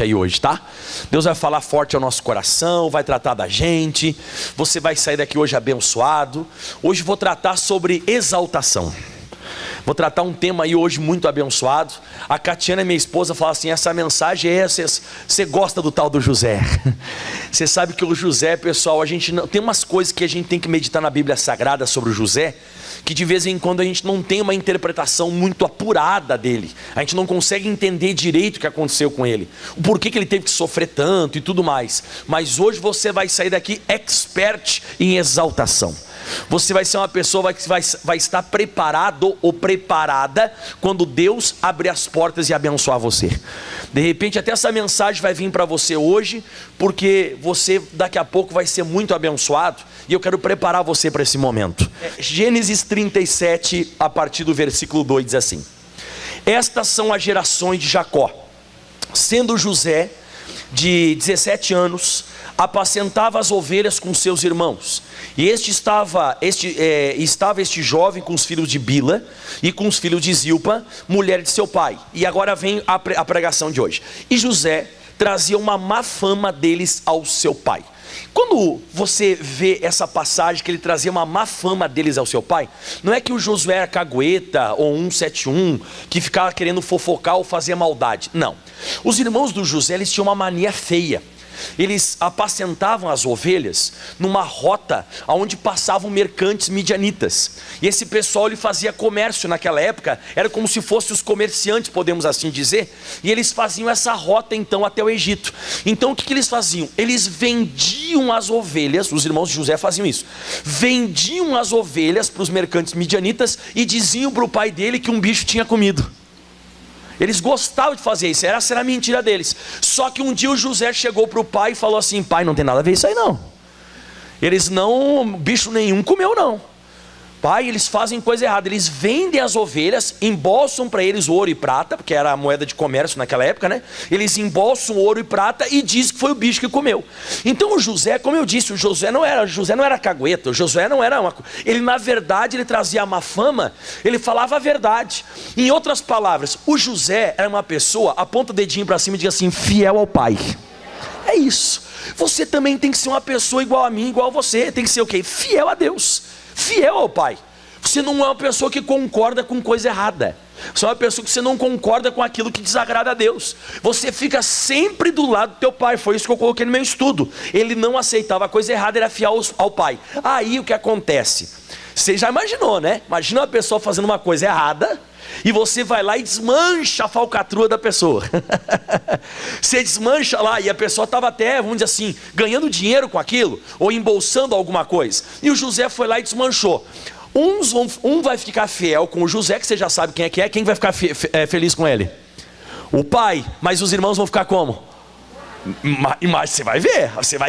aí hoje, tá? Deus vai falar forte ao nosso coração, vai tratar da gente. Você vai sair daqui hoje abençoado. Hoje vou tratar sobre exaltação. Vou tratar um tema aí hoje muito abençoado. A Catiana, minha esposa, fala assim: essa mensagem é essa, você gosta do tal do José. Você sabe que o José, pessoal, a gente não, tem umas coisas que a gente tem que meditar na Bíblia Sagrada sobre o José, que de vez em quando a gente não tem uma interpretação muito apurada dele. A gente não consegue entender direito o que aconteceu com ele, o porquê que ele teve que sofrer tanto e tudo mais. Mas hoje você vai sair daqui expert em exaltação. Você vai ser uma pessoa que vai estar preparado ou preparada quando Deus abrir as portas e abençoar você. De repente até essa mensagem vai vir para você hoje, porque você daqui a pouco vai ser muito abençoado, e eu quero preparar você para esse momento. Gênesis 37, a partir do versículo 2, diz assim: estas são as gerações de Jacó. Sendo José de 17 anos, apacentava as ovelhas com seus irmãos, e estava este jovem com os filhos de Bila e com os filhos de Zilpa, mulher de seu pai. E agora vem a pregação de hoje. E José trazia uma má fama deles ao seu pai. Quando você vê essa passagem que ele trazia uma má fama deles ao seu pai, não é que o Josué era cagueta ou 171, que ficava querendo fofocar ou fazer maldade. Não. Os irmãos do José, eles tinham uma mania feia. Eles apacentavam as ovelhas numa rota onde passavam mercantes midianitas. E esse pessoal, ele fazia comércio naquela época, era como se fossem os comerciantes, podemos assim dizer. E eles faziam essa rota então até o Egito. Então o que eles faziam? Eles vendiam as ovelhas, os irmãos de José faziam isso. Vendiam as ovelhas para os mercantes midianitas e diziam para o pai dele que um bicho tinha comido. Eles gostavam de fazer isso, essa era a mentira deles. Só que um dia o José chegou para o pai e falou assim: pai, não tem nada a ver isso aí não. Eles não, bicho nenhum comeu não. Pai, eles fazem coisa errada. Eles vendem as ovelhas, embolsam para eles ouro e prata, porque era a moeda de comércio naquela época, né? Eles embolsam ouro e prata e dizem que foi o bicho que comeu. Então o José, como eu disse, o José não era cagueta, o José não era ele na verdade, ele trazia a má fama, ele falava a verdade. Em outras palavras, o José era uma pessoa, aponta o dedinho para cima e diz assim: fiel ao pai. É isso. Você também tem que ser uma pessoa igual a mim, igual a você. Tem que ser o quê? Fiel a Deus, fiel ao pai. Você não é uma pessoa que concorda com coisa errada. Você é uma pessoa que você não concorda com aquilo que desagrada a Deus. Você fica sempre do lado do teu pai. Foi isso que eu coloquei no meu estudo. Ele não aceitava a coisa errada, era fiel ao pai. Aí o que acontece? Você já imaginou, né? Imagina uma pessoa fazendo uma coisa errada e você vai lá e desmancha a falcatrua da pessoa. Você desmancha lá, e a pessoa estava até, vamos dizer assim, ganhando dinheiro com aquilo, ou embolsando alguma coisa. E o José foi lá e desmanchou. Um vai ficar fiel com o José, que você já sabe quem é. Quem vai ficar feliz com ele? O pai. Mas os irmãos vão ficar como? Mas você vai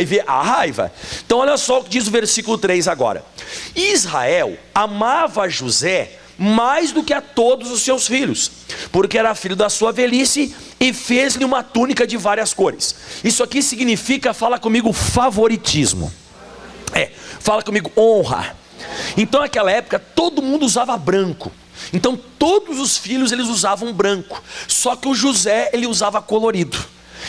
ver a raiva. Então olha só o que diz o versículo 3 agora: Israel amava José mais do que a todos os seus filhos, porque era filho da sua velhice, e fez-lhe uma túnica de várias cores. Isso aqui significa, fala comigo, favoritismo. Fala comigo, honra. Então naquela época todo mundo usava branco. Então todos os filhos eles usavam branco. Só que o José ele usava colorido.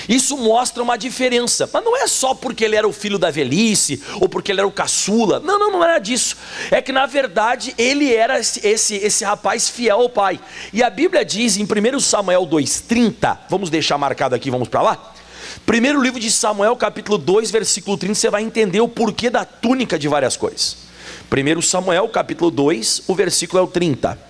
Isso mostra uma diferença, mas não é só porque ele era o filho da velhice, ou porque ele era o caçula, não era disso. É que na verdade ele era esse rapaz fiel ao pai. E a Bíblia diz em 1 Samuel 2,30, vamos deixar marcado aqui, vamos para lá. Primeiro livro de Samuel, capítulo 2, versículo 30, você vai entender o porquê da túnica de várias cores. 1 Samuel, capítulo 2, o versículo é o 30.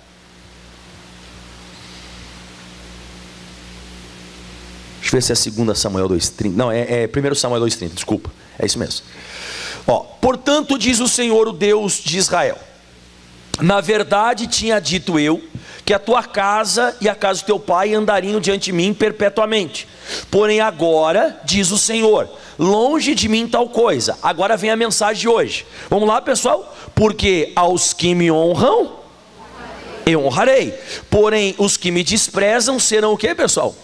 Deixa eu ver se é 2 Samuel 2,30. Não, é 1 Samuel 2,30, desculpa. É isso mesmo. Portanto, diz o Senhor, o Deus de Israel: na verdade tinha dito eu que a tua casa e a casa do teu pai andariam diante de mim perpetuamente. Porém agora, diz o Senhor, longe de mim tal coisa. Agora vem a mensagem de hoje. Vamos lá, pessoal? Porque aos que me honram, eu honrarei. Porém, os que me desprezam serão o quê, pessoal?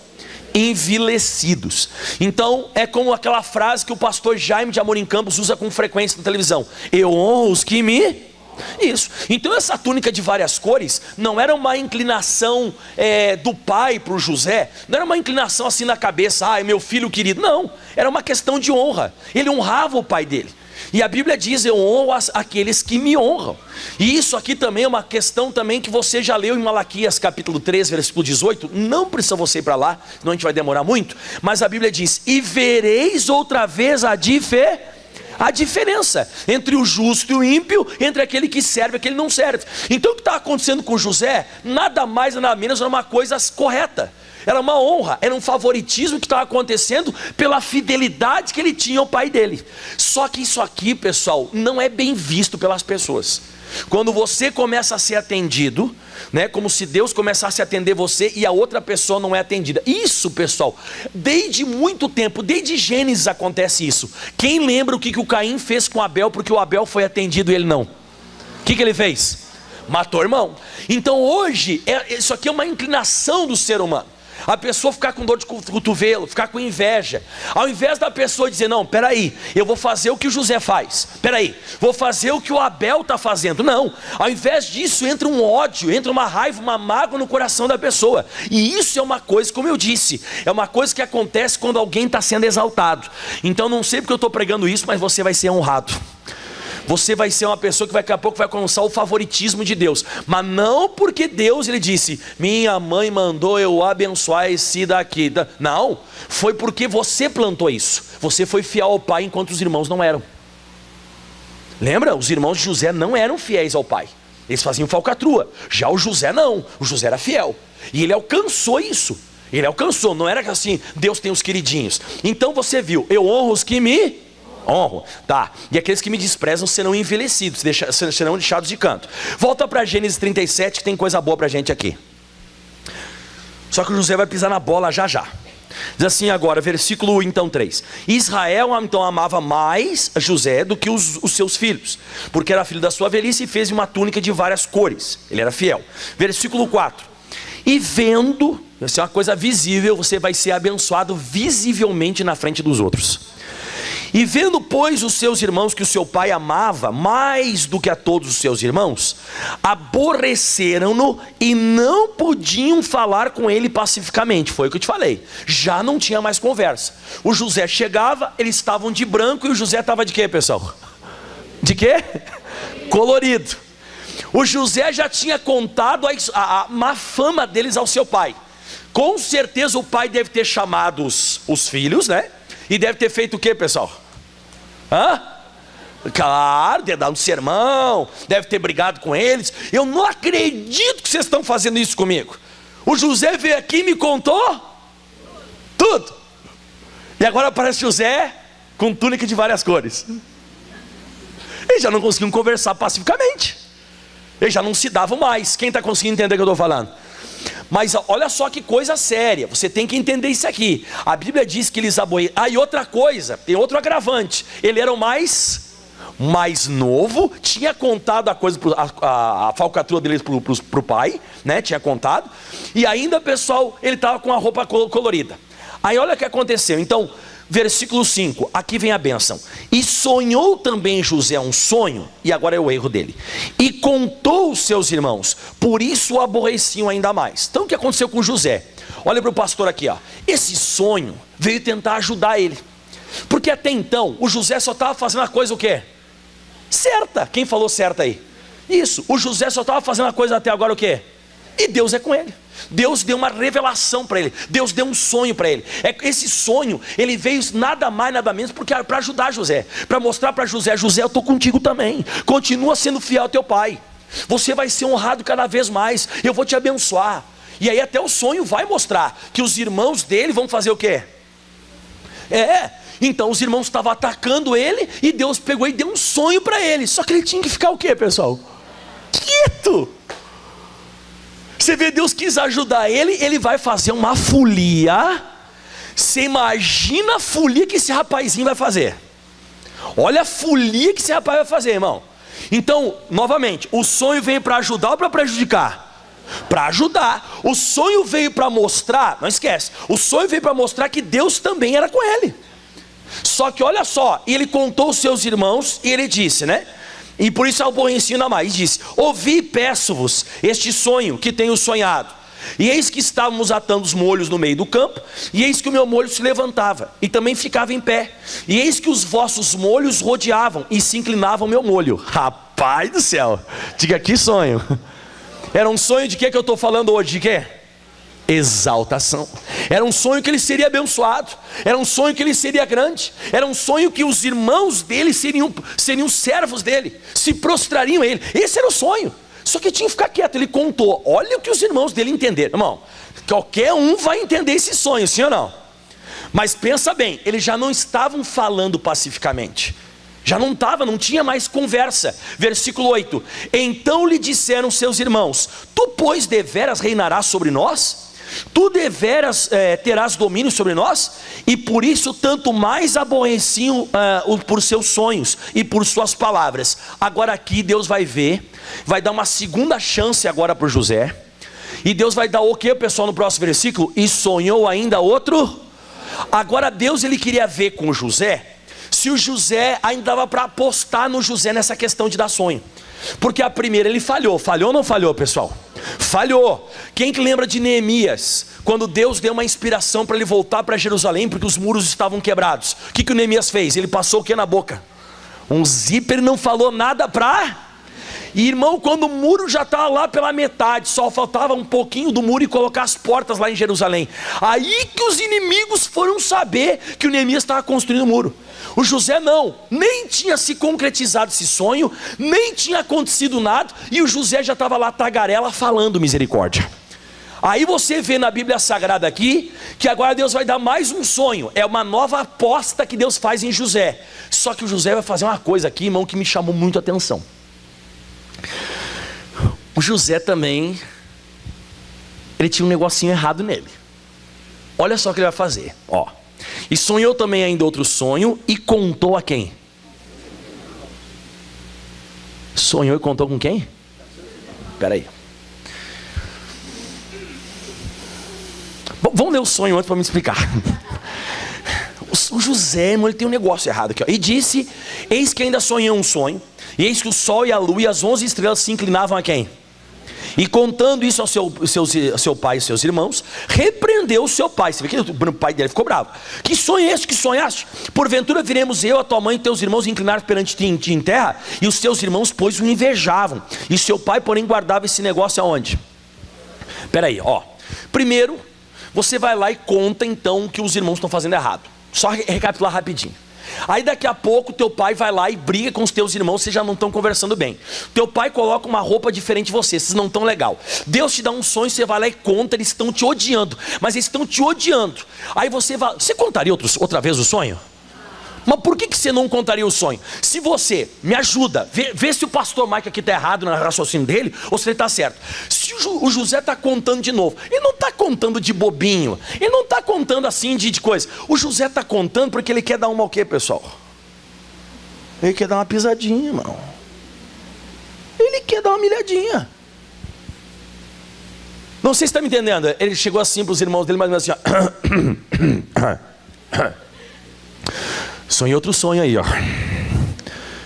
Envilecidos. Então é como aquela frase que o pastor Jaime de Amorim Campos usa com frequência na televisão: eu honro os que me... Isso. Então essa túnica de várias cores não era uma inclinação do pai para o José, não era uma inclinação assim na cabeça, meu filho querido, não, era uma questão de honra. Ele honrava o pai dele. E a Bíblia diz: eu honro aqueles que me honram. E isso aqui também é uma questão também que você já leu em Malaquias capítulo 3, versículo 18. Não precisa você ir para lá, senão a gente vai demorar muito. Mas a Bíblia diz: e vereis outra vez a diferença entre o justo e o ímpio, entre aquele que serve e aquele que não serve. Então o que está acontecendo com José, nada mais nada menos, era uma coisa correta. Era uma honra, era um favoritismo que estava acontecendo pela fidelidade que ele tinha ao pai dele. Só que isso aqui, pessoal, não é bem visto pelas pessoas. Quando você começa a ser atendido, né, como se Deus começasse a atender você e a outra pessoa não é atendida. Isso, pessoal, desde muito tempo, desde Gênesis acontece isso. Quem lembra o que o Caim fez com Abel, porque o Abel foi atendido e ele não? O que ele fez? Matou o irmão. Então hoje, isso aqui é uma inclinação do ser humano. A pessoa ficar com dor de cotovelo, ficar com inveja, ao invés da pessoa dizer: não, peraí, eu vou fazer o que o José faz, peraí, vou fazer o que o Abel está fazendo. Não, ao invés disso entra um ódio, entra uma raiva, uma mágoa no coração da pessoa. E isso é uma coisa, como eu disse, é uma coisa que acontece quando alguém está sendo exaltado. Então não sei porque eu estou pregando isso, mas você vai ser honrado. Você vai ser uma pessoa que daqui a pouco vai alcançar o favoritismo de Deus. Mas não porque Deus, ele disse: minha mãe mandou eu abençoar esse daqui. Não, foi porque você plantou isso. Você foi fiel ao pai enquanto os irmãos não eram. Lembra? Os irmãos de José não eram fiéis ao pai. Eles faziam falcatrua. Já o José não, o José era fiel. E ele alcançou isso. Ele alcançou, não era assim, Deus tem os queridinhos. Então você viu: eu honro os que me honro, tá? E aqueles que me desprezam serão envelhecidos, serão deixados de canto. Volta para Gênesis 37, que tem coisa boa para a gente aqui. Só que o José vai pisar na bola já já. Diz assim agora, versículo então 3: Israel então amava mais José do que os seus filhos, porque era filho da sua velhice, e fez uma túnica de várias cores. Ele era fiel. Versículo 4: e vendo, isso é uma coisa visível, você vai ser abençoado visivelmente na frente dos outros. E vendo, pois, os seus irmãos que o seu pai amava mais do que a todos os seus irmãos, aborreceram-no e não podiam falar com ele pacificamente. Foi o que eu te falei, já não tinha mais conversa. O José chegava, eles estavam de branco, e o José estava de quê, pessoal? De quê? Colorido. O José já tinha contado a má fama deles ao seu pai. Com certeza o pai deve ter chamado os filhos, né? E deve ter feito o quê, pessoal? Claro, deve dar um sermão, deve ter brigado com eles. Eu não acredito que vocês estão fazendo isso comigo. O José veio aqui e me contou tudo. E agora aparece José com túnica de várias cores. Eles já não conseguiam conversar pacificamente. Eles já não se davam mais. Quem está conseguindo entender o que eu estou falando? Mas olha só que coisa séria, você tem que entender isso aqui. A Bíblia diz que eles aborreciam. E outra coisa, tem outro agravante: ele era o mais novo, tinha contado a coisa, a falcatrua deles para o pai, né? Tinha contado. E ainda, pessoal, ele estava com a roupa colorida. Aí olha o que aconteceu. Então, versículo 5, aqui vem a bênção. E sonhou também José um sonho, e agora é o erro dele, e contou aos seus irmãos, por isso o aborreciam ainda mais. Então o que aconteceu com José? Olha para o pastor aqui, ó. Esse sonho veio tentar ajudar ele, porque até então o José só estava fazendo a coisa o quê? Certa. Quem falou certa aí? Isso, o José só estava fazendo a coisa até agora o quê? E Deus é com ele. Deus deu uma revelação para ele, Deus deu um sonho para ele. Esse sonho, ele veio nada mais nada menos porque para ajudar José, para mostrar para José: José, eu estou contigo também, continua sendo fiel ao teu pai, você vai ser honrado cada vez mais, eu vou te abençoar. E aí até o sonho vai mostrar que os irmãos dele vão fazer o quê? Então os irmãos estavam atacando ele, e Deus pegou e deu um sonho para ele. Só que ele tinha que ficar o quê, pessoal? Quieto. Você vê, Deus quis ajudar ele, ele vai fazer uma folia. Você imagina a folia que esse rapazinho vai fazer. Olha a folia que esse rapaz vai fazer, irmão. Então, novamente, o sonho veio para ajudar ou para prejudicar? Para ajudar. O sonho veio para mostrar, não esquece, o sonho veio para mostrar que Deus também era com ele. Só que olha só, ele contou aos seus irmãos e ele disse, né? e por isso aborreci ainda mais. E disse: ouvi, peço-vos este sonho que tenho sonhado. E eis que estávamos atando os molhos no meio do campo, e eis que o meu molho se levantava, e também ficava em pé. E eis que os vossos molhos rodeavam, e se inclinavam o meu molho. Rapaz do céu, diga que sonho. Era um sonho de que eu estou falando hoje? De quê? Exaltação. Era um sonho que ele seria abençoado, era um sonho que ele seria grande, era um sonho que os irmãos dele seriam servos dele, se prostrariam a ele. Esse era o sonho. Só que tinha que ficar quieto. Ele contou, olha o que os irmãos dele entenderam. Irmão, qualquer um vai entender esse sonho, sim ou não? Mas pensa bem, eles já não estavam falando pacificamente, já não tinha mais conversa. Versículo 8: então lhe disseram seus irmãos: tu pois deveras reinarás sobre nós? Tu deveras terás domínio sobre nós? E por isso tanto mais aborreciam por seus sonhos e por suas palavras. Agora aqui Deus vai dar uma segunda chance agora para o José. E Deus vai dar o que, pessoal, no próximo versículo? E sonhou ainda outro. Agora Deus, ele queria ver com o José se o José ainda dava para apostar no José nessa questão de dar sonho. Porque a primeira ele falhou ou não falhou, pessoal? Falhou. Quem que lembra de Neemias, quando Deus deu uma inspiração para ele voltar para Jerusalém, porque os muros estavam quebrados? O que o Neemias fez? Ele passou o que na boca? Um zíper, não falou nada para... E irmão, quando o muro já estava lá pela metade, só faltava um pouquinho do muro e colocar as portas lá em Jerusalém. Aí que os inimigos foram saber que o Neemias estava construindo o muro. O José não, nem tinha se concretizado esse sonho, nem tinha acontecido nada, e o José já estava lá tagarela falando misericórdia. Aí você vê na Bíblia Sagrada aqui, que agora Deus vai dar mais um sonho. É uma nova aposta que Deus faz em José. Só que o José vai fazer uma coisa aqui, irmão, que me chamou muito a atenção. O José também, ele tinha um negocinho errado nele. Olha só o que ele vai fazer, ó. E sonhou também ainda outro sonho, e contou a quem? Sonhou e contou com quem? Espera aí. Bom, vamos ler o sonho antes para me explicar. O José, irmão, ele tem um negócio errado aqui, ó. E disse: eis que ainda sonhei um sonho, e eis que o sol e a lua e as 11 estrelas se inclinavam a quem? E contando isso ao seu pai e seus irmãos, repreendeu o seu pai. Você vê que o pai dele ficou bravo. Que sonho é esse que sonhaste? Porventura viremos eu, a tua mãe e teus irmãos inclinar perante ti em terra? E os seus irmãos, pois, o invejavam. E seu pai, porém, guardava esse negócio aonde? Espera aí, ó. Primeiro, você vai lá e conta então o que os irmãos estão fazendo errado. Só recapitular rapidinho. Aí daqui a pouco teu pai vai lá e briga com os teus irmãos, vocês já não estão conversando bem. Teu pai coloca uma roupa diferente de você, vocês não estão legal. Deus te dá um sonho, você vai lá e conta, eles estão te odiando. Mas eles estão te odiando. Aí você vai... Você contaria outra vez o sonho? Mas por que você não contaria o sonho? Se você me ajuda, vê se o pastor Mike aqui está errado no raciocínio dele, ou se ele está certo. Se o José está contando de novo, ele não está contando de bobinho, ele não está contando assim de coisa. O José está contando porque ele quer dar uma o quê, pessoal? Ele quer dar uma pisadinha, irmão. Ele quer dar uma milhadinha. Não sei se está me entendendo. Ele chegou assim para os irmãos dele, mas assim, ó. Sonhei outro sonho aí, ó.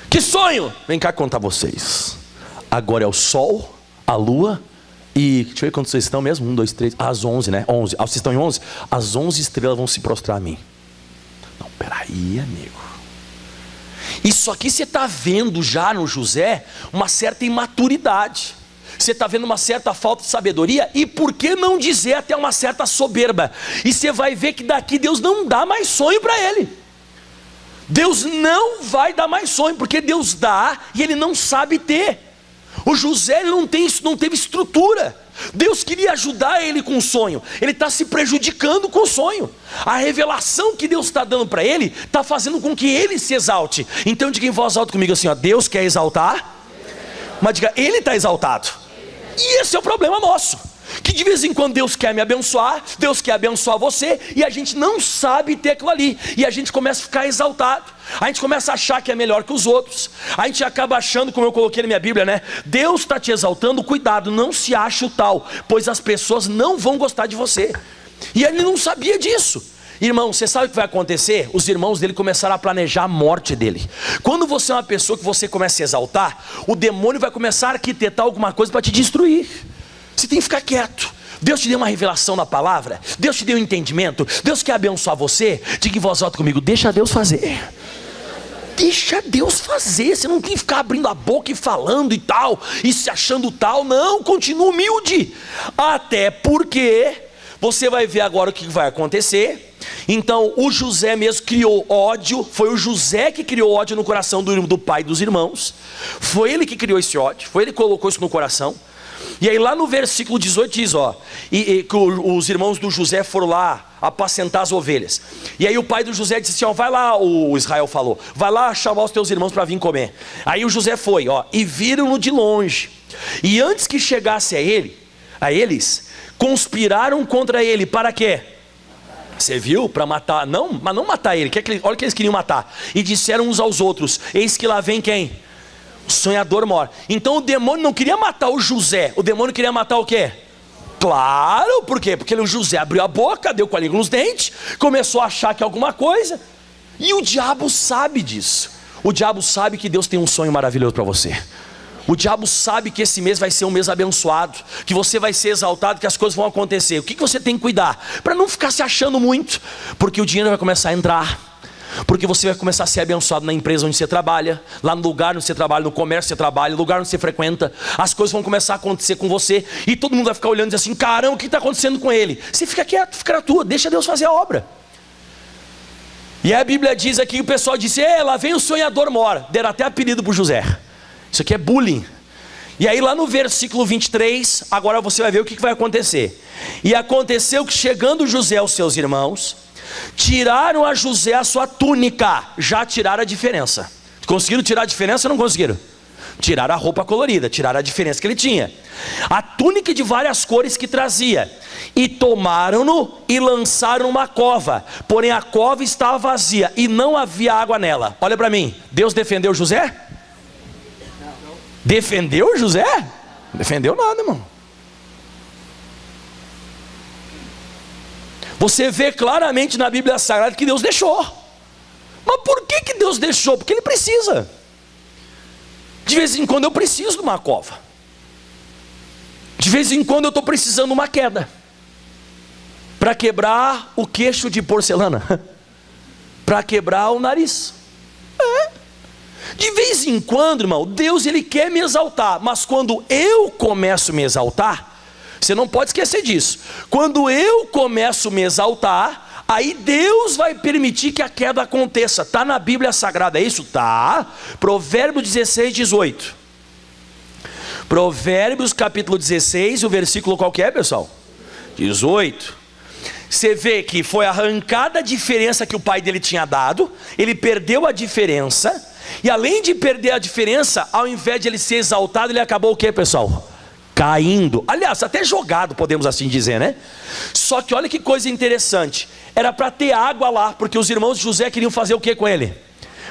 Que sonho? Vem cá contar vocês. Agora é o sol, a lua e... Deixa eu ver quantos vocês estão mesmo. 1, 2, 3, às 11, né? 11. Ah, vocês estão em 11? As 11 estrelas vão se prostrar a mim. Não, peraí, amigo. Isso aqui você está vendo já no José uma certa imaturidade. Você está vendo uma certa falta de sabedoria. E por que não dizer até uma certa soberba? E você vai ver que daqui Deus não dá mais sonho para ele. Deus não vai dar mais sonho, porque Deus dá e ele não sabe ter. O José ele não teve estrutura. Deus queria ajudar ele com o sonho, ele está se prejudicando com o sonho. A revelação que Deus está dando para ele está fazendo com que ele se exalte. Então diga em voz alta comigo assim, ó, Deus quer exaltar, mas diga, ele está exaltado. E esse é o problema nosso, que de vez em quando Deus quer me abençoar, Deus quer abençoar você, e a gente não sabe ter aquilo ali, e a gente começa a ficar exaltado, a gente começa a achar que é melhor que os outros, a gente acaba achando, como eu coloquei na minha Bíblia, né? Deus está te exaltando, cuidado, não se ache o tal, pois as pessoas não vão gostar de você. E ele não sabia disso. Irmão, você sabe o que vai acontecer? Os irmãos dele começaram a planejar a morte dele. Quando você é uma pessoa que você começa a se exaltar, o demônio vai começar a arquitetar alguma coisa para te destruir. Você tem que ficar quieto. Deus te deu uma revelação na palavra, Deus te deu um entendimento, Deus quer abençoar você. Diga em voz alta comigo: deixa Deus fazer. Deixa Deus fazer. Você não tem que ficar abrindo a boca e falando e tal, e se achando tal. Não, continua humilde. Até porque você vai ver agora o que vai acontecer. Então o José mesmo criou ódio. Foi o José que criou ódio no coração do pai e dos irmãos. Foi ele que criou esse ódio, foi ele que colocou isso no coração. E aí lá no versículo 18 diz, que os irmãos do José foram lá apacentar as ovelhas. E aí o pai do José disse assim, vai lá, o Israel falou, vai lá chamar os teus irmãos para vir comer. Aí o José foi, e viram-no de longe. E antes que chegasse a eles, conspiraram contra ele, para quê? Você viu? Para matar, não, mas não matar ele, olha o que eles queriam matar. E disseram uns aos outros, eis que lá vem quem? O sonhador mora. Então o demônio não queria matar o José, o demônio queria matar o quê? Claro, por quê? Porque o José abriu a boca, deu com a língua nos dentes, começou a achar que é alguma coisa. E o diabo sabe disso. O diabo sabe que Deus tem um sonho maravilhoso para você. O diabo sabe que esse mês vai ser um mês abençoado, que você vai ser exaltado, que as coisas vão acontecer. O que você tem que cuidar? Para não ficar se achando muito, porque o dinheiro vai começar a entrar. Porque você vai começar a ser abençoado na empresa onde você trabalha, lá no lugar onde você trabalha, no comércio onde você trabalha, no lugar onde você frequenta. As coisas vão começar a acontecer com você, e todo mundo vai ficar olhando e dizer assim, caramba, o que está acontecendo com ele? Você fica quieto, fica na tua, deixa Deus fazer a obra. E a Bíblia diz aqui, o pessoal disse, lá vem o sonhador mora. Deram até apelido para o José. Isso aqui é bullying. E aí lá no versículo 23, agora você vai ver o que vai acontecer. E aconteceu que chegando José aos seus irmãos, tiraram a José a sua túnica. Já tiraram a diferença. Conseguiram tirar a diferença ou não conseguiram? Tiraram a roupa colorida, tiraram a diferença que ele tinha. A túnica de várias cores que trazia. E tomaram-no e lançaram numa cova. Porém a cova estava vazia e não havia água nela. Olha para mim, Deus defendeu José? Defendeu José? Não defendeu nada, irmão. Você vê claramente na Bíblia Sagrada que Deus deixou. Mas por que Deus deixou? Porque Ele precisa. De vez em quando eu preciso de uma cova. De vez em quando eu estou precisando de uma queda. Para quebrar o queixo de porcelana. Para quebrar o nariz. De vez em quando, irmão, Deus Ele quer me exaltar. Mas quando eu começo a me exaltar, você não pode esquecer disso. Quando eu começo a me exaltar, aí Deus vai permitir que a queda aconteça. Está na Bíblia Sagrada, é isso? Tá. Provérbios 16, 18. Provérbios capítulo 16, o versículo qual que é, pessoal? 18. Você vê que foi arrancada a diferença que o pai dele tinha dado. Ele perdeu a diferença. E além de perder a diferença, ao invés de ele ser exaltado, ele acabou o que, pessoal? Caindo, aliás, até jogado, podemos assim dizer, né? Só que olha que coisa interessante, era para ter água lá, porque os irmãos de José queriam fazer o que com ele?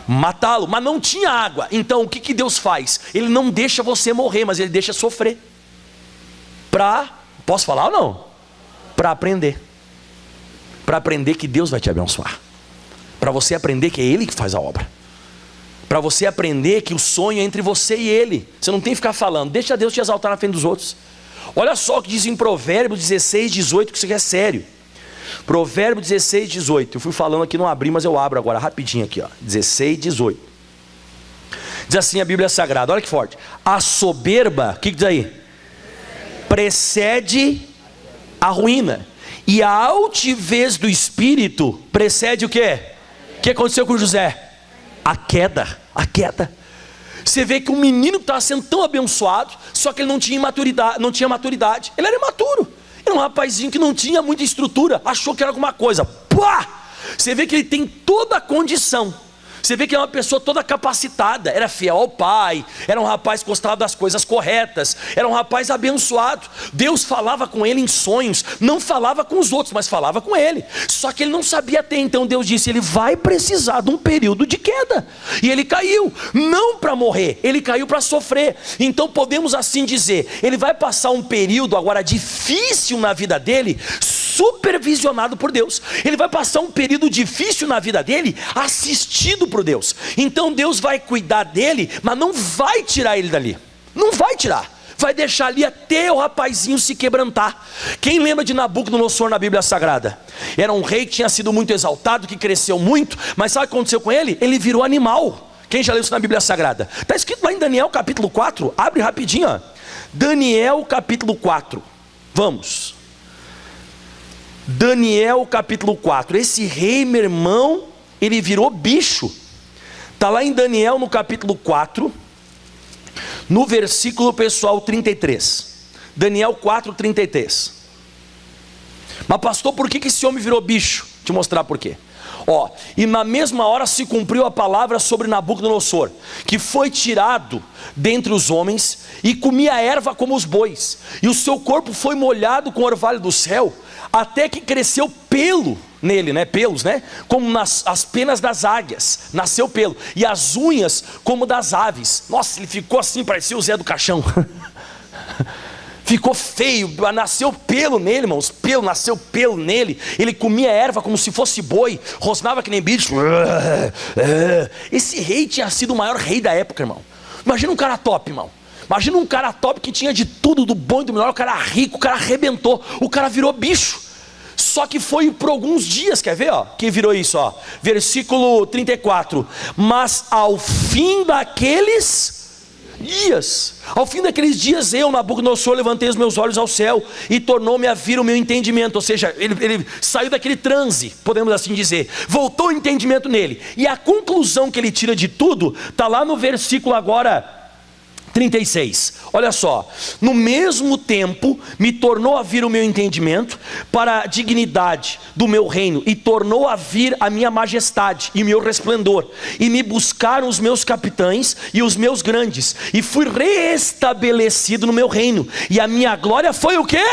Matá-lo, mas não tinha água. Então o que Deus faz? Ele não deixa você morrer, mas Ele deixa sofrer. Posso falar ou não? Para aprender. Para aprender que Deus vai te abençoar. Para você aprender que é Ele que faz a obra. Para você aprender que o sonho é entre você e Ele. Você não tem que ficar falando, deixa Deus te exaltar na frente dos outros. Olha só o que diz em Provérbios 16, 18, que isso aqui é sério. Provérbios 16, 18. Eu fui falando aqui, não abri, mas eu abro agora, rapidinho aqui, 16, 18. Diz assim a Bíblia Sagrada, olha que forte. A soberba, o que diz aí? Precede a ruína. E a altivez do espírito precede o quê? O que aconteceu com José? A queda. Você vê que o menino estava sendo tão abençoado, só que ele não tinha maturidade. Ele era imaturo. Era um rapazinho que não tinha muita estrutura, achou que era alguma coisa. Pá! Você vê que ele tem toda a condição. Você vê que é uma pessoa toda capacitada, era fiel ao pai, era um rapaz que gostava das coisas corretas, era um rapaz abençoado. Deus falava com ele em sonhos, não falava com os outros, mas falava com ele. Só que ele não sabia até então. Deus disse, ele vai precisar de um período de queda. E ele caiu, não para morrer, ele caiu para sofrer. Então podemos assim dizer, ele vai passar um período agora difícil na vida dele, supervisionado por Deus. Ele vai passar um período difícil na vida dele, assistido por Deus. Então Deus vai cuidar dele, mas não vai tirar ele dali. Não vai tirar. Vai deixar ali até o rapazinho se quebrantar. Quem lembra de Nabucodonosor na Bíblia Sagrada? Era um rei que tinha sido muito exaltado, que cresceu muito, mas sabe o que aconteceu com ele? Ele virou animal. Quem já leu isso na Bíblia Sagrada? Está escrito lá em Daniel capítulo 4, abre rapidinho, ó. Daniel capítulo 4, vamos. Daniel capítulo 4, esse rei, meu irmão, ele virou bicho. Está lá em Daniel no capítulo 4, no versículo pessoal 33. Daniel 4, 33. Mas pastor, por que esse homem virou bicho? Vou te mostrar por quê. Ó, e na mesma hora se cumpriu a palavra sobre Nabucodonosor, que foi tirado dentre os homens e comia erva como os bois, e o seu corpo foi molhado com orvalho do céu, até que cresceu pelo nele, né? Pelos, né? Como as penas das águias, nasceu pelo, e as unhas como das aves. Nossa, ele ficou assim, parecia o Zé do Caixão. Ficou feio, nasceu pelo nele, irmãos, nasceu pelo nele. Ele comia erva como se fosse boi, rosnava que nem bicho. Esse rei tinha sido o maior rei da época, irmão. Imagina um cara top, irmão. Imagina um cara top que tinha de tudo, do bom e do melhor. O cara rico, o cara arrebentou, o cara virou bicho. Só que foi por alguns dias, quer ver, ó? Que virou isso, ó. Versículo 34. Mas ao fim daqueles dias, ao fim daqueles dias, eu, Nabucodonosor, levantei os meus olhos ao céu e tornou-me a vir o meu entendimento. Ou seja, ele saiu daquele transe, podemos assim dizer, voltou o entendimento nele. E a conclusão que ele tira de tudo está lá no versículo agora 36, olha só. No mesmo tempo me tornou a vir o meu entendimento para a dignidade do meu reino, e tornou a vir a minha majestade e meu resplendor, e me buscaram os meus capitães e os meus grandes, e fui restabelecido no meu reino, e a minha glória foi o quê?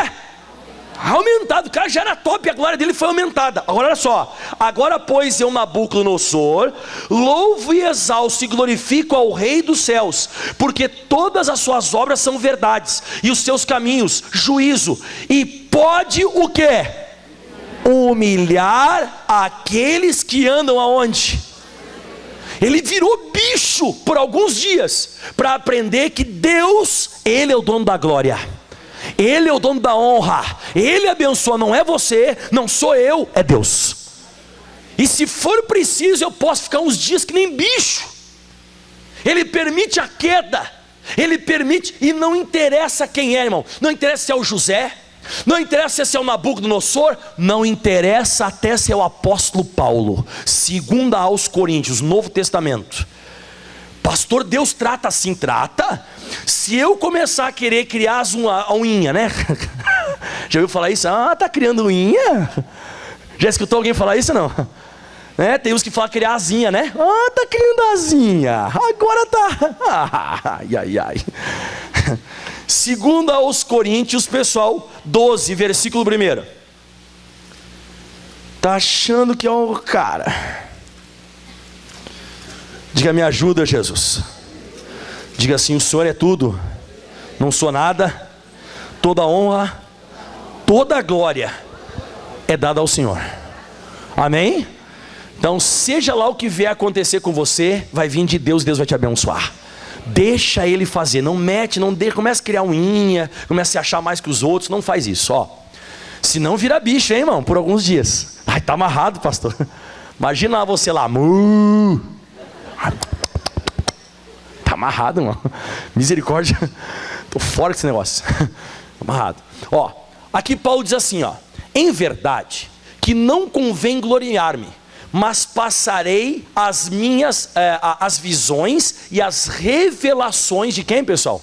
Aumentado. O cara já era top e a glória dele foi aumentada. Agora olha só. Agora pois eu, Nabucodonosor, louvo e exalço e glorifico ao Rei dos céus, porque todas as suas obras são verdades, e os seus caminhos juízo, e pode o quê? Humilhar aqueles que andam aonde? Ele virou bicho por alguns dias, para aprender que Deus, Ele é o dono da glória, Ele é o dono da honra, Ele abençoa, não é você, não sou eu, é Deus. E se for preciso, eu posso ficar uns dias que nem bicho. Ele permite a queda, Ele permite, e não interessa quem é, irmão. Não interessa se é o José, não interessa se é o Nabucodonosor, não interessa até se é o apóstolo Paulo. 2 aos Coríntios, Novo Testamento. Pastor, Deus trata assim, trata. Se eu começar a querer criar a unha, né? Já ouviu falar isso? Ah, tá criando unha? Já escutou alguém falar isso, não? Né? Tem uns que falam criar asinha, né? Ah, tá criando asinha. Agora tá. Ai, ai, ai. 2 aos Coríntios, pessoal, 12, versículo 1. Tá achando que é o cara? Diga, me ajuda, Jesus. Diga assim: o Senhor é tudo, não sou nada, toda honra, toda glória é dada ao Senhor. Amém? Então seja lá o que vier acontecer com você, vai vir de Deus, Deus vai te abençoar. Deixa Ele fazer, não mete, não deixa, começa a criar unha, começa a se achar mais que os outros, não faz isso, ó. Senão vira bicho, hein, irmão, por alguns dias. Ai, tá amarrado, pastor. Imagina você lá, tá amarrado, irmão. Misericórdia. Tô fora desse negócio. Amarrado. Ó, aqui Paulo diz assim, ó: em verdade que não convém gloriar-me, mas passarei as minhas as visões e as revelações de quem, pessoal?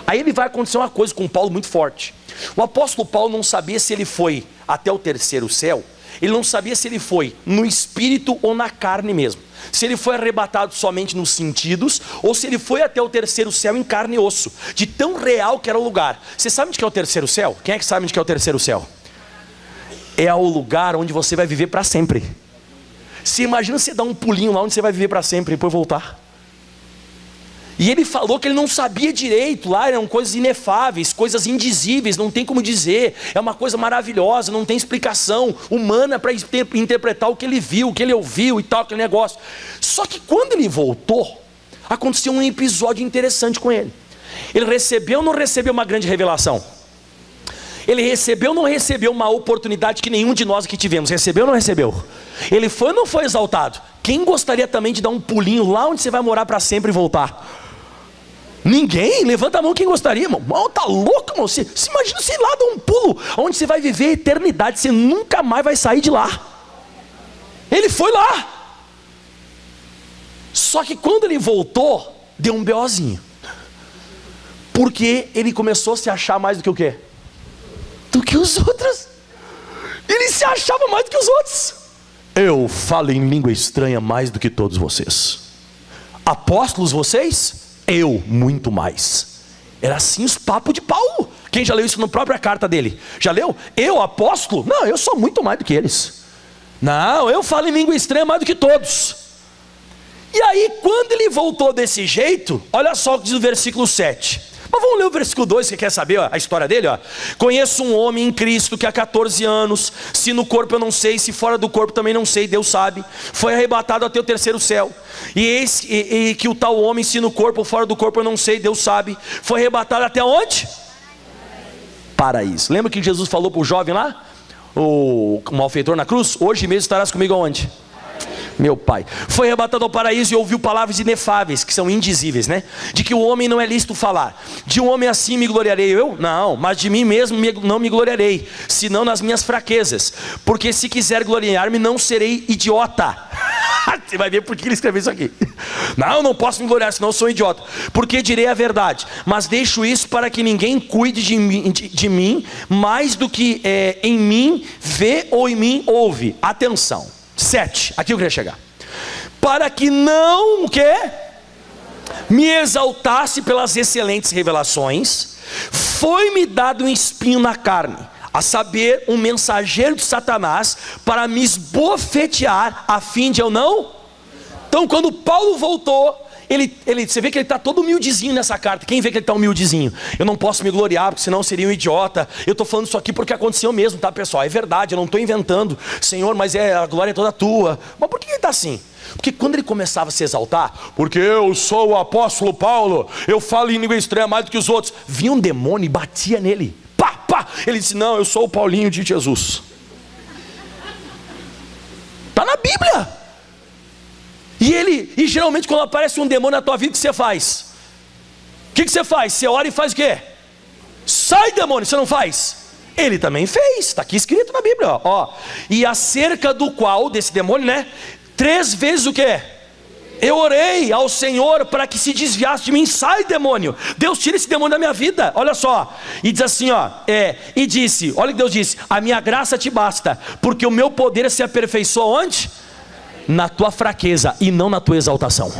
Aí ele vai acontecer uma coisa com Paulo muito forte. O apóstolo Paulo não sabia se ele foi até o terceiro céu. Ele não sabia se ele foi no espírito ou na carne mesmo, se ele foi arrebatado somente nos sentidos, ou se ele foi até o terceiro céu em carne e osso, de tão real que era o lugar. Você sabe onde que é o terceiro céu? Quem é que sabe onde que é o terceiro céu? É o lugar onde você vai viver para sempre. Você imagina você dar um pulinho lá onde você vai viver para sempre e depois voltar. E ele falou que ele não sabia direito, lá eram coisas inefáveis, coisas indizíveis, não tem como dizer, é uma coisa maravilhosa, não tem explicação humana para interpretar o que ele viu, o que ele ouviu e tal, aquele negócio. Só que quando ele voltou, aconteceu um episódio interessante com ele. Ele recebeu ou não recebeu uma grande revelação? Ele recebeu ou não recebeu uma oportunidade que nenhum de nós aqui tivemos? Recebeu ou não recebeu? Ele foi ou não foi exaltado? Quem gostaria também de dar um pulinho lá onde você vai morar para sempre e voltar? Ninguém? Levanta a mão quem gostaria, irmão. Tá louco, irmão? Você imagina, sei lá, dar um pulo onde você vai viver a eternidade, você nunca mais vai sair de lá. Ele foi lá. Só que quando ele voltou, deu um BOzinho. Porque ele começou a se achar mais do que o quê? Do que os outros. Ele se achava mais do que os outros. Eu falo em língua estranha mais do que todos vocês. Apóstolos vocês? Eu muito mais. Era assim os papos de Paulo. Quem já leu isso na própria carta dele? Já leu? Eu, apóstolo? Não, eu sou muito mais do que eles. Não, eu falo em língua estranha mais do que todos. E aí quando ele voltou desse jeito, olha só o que diz o versículo 7. Mas vamos ler o versículo 2, você quer saber a história dele? Conheço um homem em Cristo que há 14 anos, se no corpo eu não sei, se fora do corpo também não sei, Deus sabe, foi arrebatado até o terceiro céu. E eis que o tal homem, se no corpo ou fora do corpo eu não sei, Deus sabe, foi arrebatado até onde? Paraíso. Lembra que Jesus falou para o jovem lá? O malfeitor na cruz? Hoje mesmo estarás comigo aonde? Meu pai, foi arrebatado ao paraíso e ouviu palavras inefáveis, que são indizíveis, né? De que o homem não é lícito falar. De um homem assim me gloriarei eu? Não, mas de mim mesmo não me gloriarei, senão nas minhas fraquezas. Porque se quiser gloriar-me, não serei idiota. Você vai ver por que ele escreveu isso aqui. Não posso me gloriar, senão eu sou um idiota. Porque direi a verdade, mas deixo isso para que ninguém cuide de mim mais do que em mim vê ou em mim ouve. Atenção. 7, aqui eu queria chegar. Para que não, o quê? Me exaltasse pelas excelentes revelações, foi-me dado um espinho na carne, a saber, um mensageiro de Satanás, para me esbofetear, a fim de eu não. Então quando Paulo voltou, você vê que ele está todo humildezinho nessa carta. Quem vê que ele está humildezinho? Eu não posso me gloriar, porque senão eu seria um idiota. Eu estou falando isso aqui porque aconteceu mesmo, tá, pessoal? É verdade, eu não estou inventando. Senhor, mas a glória é toda tua. Mas por que ele está assim? Porque quando ele começava a se exaltar, porque eu sou o apóstolo Paulo, eu falo em língua estranha mais do que os outros, vinha um demônio e batia nele. Pá, pá. Ele disse, não, eu sou o Paulinho de Jesus. Está na Bíblia. E geralmente quando aparece um demônio na tua vida, o que você faz? O que você faz? Você ora e faz o quê? Sai, demônio, você não faz? Ele também fez, está aqui escrito na Bíblia, ó. E acerca do qual, desse demônio, né? 3 vezes o quê? Eu orei ao Senhor para que se desviasse de mim. Sai, demônio, Deus tira esse demônio da minha vida. Olha só, e diz assim, ó, e disse, olha o que Deus disse: a minha graça te basta, porque o meu poder se aperfeiçoa onde? Na tua fraqueza e não na tua exaltação.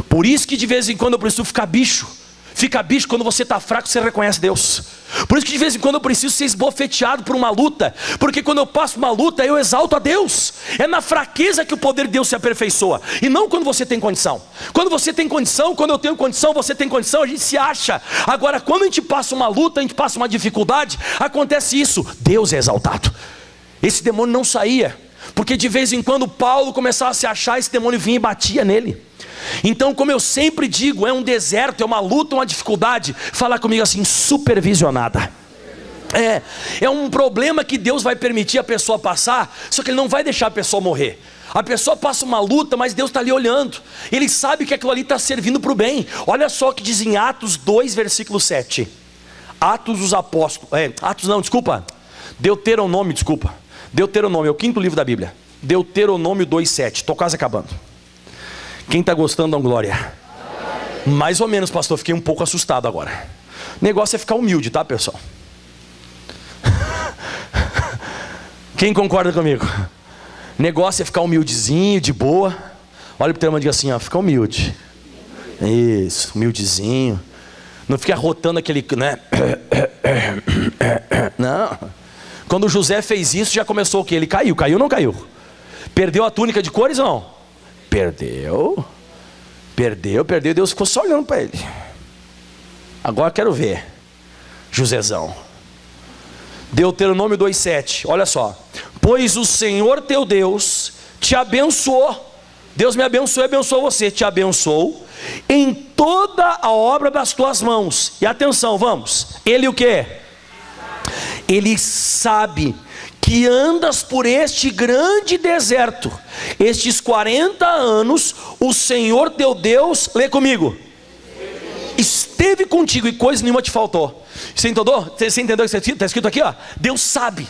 Por isso que de vez em quando eu preciso ficar bicho. Fica bicho quando você está fraco, você reconhece Deus. Por isso que de vez em quando eu preciso ser esbofeteado por uma luta. Porque quando eu passo uma luta, eu exalto a Deus. É na fraqueza que o poder de Deus se aperfeiçoa, e não quando você tem condição. Quando você tem condição, quando eu tenho condição, você tem condição, a gente se acha. Agora quando a gente passa uma luta, a gente passa uma dificuldade, acontece isso, Deus é exaltado. Esse demônio não saía, porque de vez em quando Paulo começava a se achar, esse demônio vinha e batia nele. Então, como eu sempre digo, é um deserto, é uma luta, uma dificuldade. Fala comigo assim, supervisionada. É um problema que Deus vai permitir a pessoa passar, só que Ele não vai deixar a pessoa morrer. A pessoa passa uma luta, mas Deus está ali olhando. Ele sabe que aquilo ali está servindo para o bem. Olha só o que diz em Atos 2, versículo 7. Atos dos Apóstolos, Deuteronômio, Deuteronômio, é o 5º livro da Bíblia. Deuteronômio 2,7, estou quase acabando. Quem está gostando, dá uma glória. Mais ou menos, pastor, fiquei um pouco assustado agora. O negócio é ficar humilde, tá, pessoal? Quem concorda comigo? O negócio é ficar humildezinho, de boa. Olha para o teu irmão e diga assim, ó, fica humilde. Isso, humildezinho. Não fica arrotando aquele, né? Não. Quando José fez isso, já começou o quê? Ele caiu ou não caiu? Perdeu a túnica de cores ou não? Perdeu. Perdeu, Deus ficou só olhando para ele. Agora quero ver Josézão. Deuteronômio 2,7, olha só. Pois o Senhor teu Deus te abençoou. Deus me abençoou e abençoou você. Te abençoou em toda a obra das tuas mãos. E atenção, vamos. Ele o quê? Ele sabe que andas por este grande deserto. Estes 40 anos, o Senhor teu Deus, lê comigo, esteve contigo e coisa nenhuma te faltou. Você entendeu? Você entendeu o que está escrito aqui? Ó? Deus sabe.